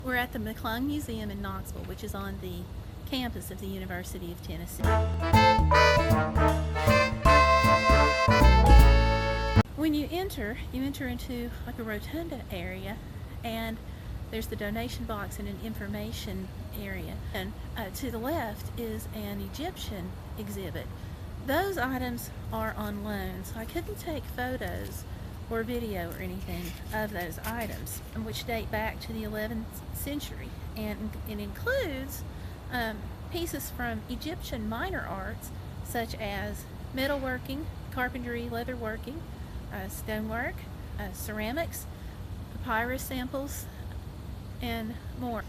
We're at the McClung Museum in Knoxville, which is on the campus of the University of Tennessee. When you enter into like a rotunda area, and there's the donation box and an information area. And to the left is an Egyptian exhibit. Those items are on loan, so I couldn't take photos or video or anything of those items, which date back to the 11th century, and it includes pieces from Egyptian minor arts such as metalworking, carpentry, leatherworking, stonework, ceramics, papyrus samples, and more.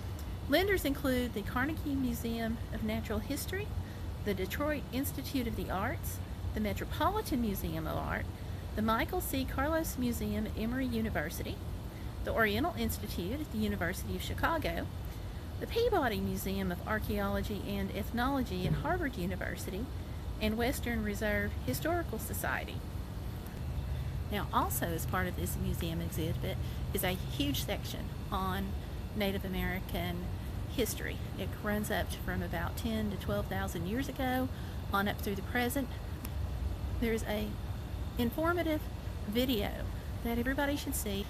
Lenders include the Carnegie Museum of Natural History, the Detroit Institute of the Arts, the Metropolitan Museum of Art, the Michael C. Carlos Museum at Emory University, the Oriental Institute at the University of Chicago, the Peabody Museum of Archaeology and Ethnology at Harvard University, and Western Reserve Historical Society. Now, also as part of this museum exhibit is a huge section on Native American history. It runs up from about 10 to 12,000 years ago on up through the present. There's a informative video that everybody should see,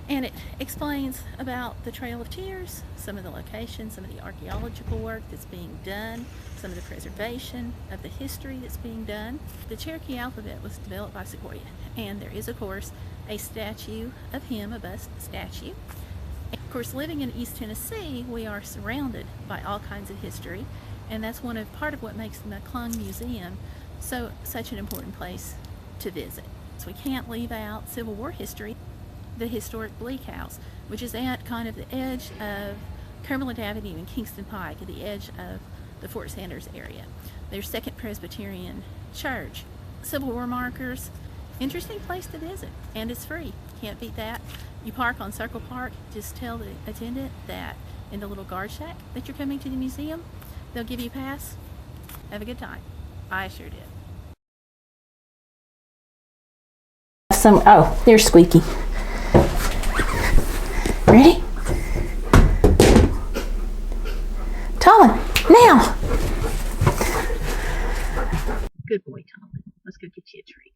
and it explains about the Trail of Tears, some of the locations, some of the archaeological work that's being done, some of the preservation of the history that's being done. The Cherokee alphabet was developed by Sequoyah, and there is, of course, a statue of him, a bust statue. Of course, living in East Tennessee, we are surrounded by all kinds of history, and that's part of what makes the McClung Museum such an important place to visit. So we can't leave out Civil War history. The historic Bleak House, which is at kind of the edge of Cumberland Avenue and Kingston Pike, at the edge of the Fort Sanders area. There's Second Presbyterian Church. Civil War markers, interesting place to visit, and it's free. Can't beat that. You park on Circle Park, just tell the attendant that in the little guard shack that you're coming to the museum. They'll give you a pass. Have a good time. I sure did. Oh, there's Squeaky. Ready? Talon, now! Good boy, Tom. Let's go get you a treat.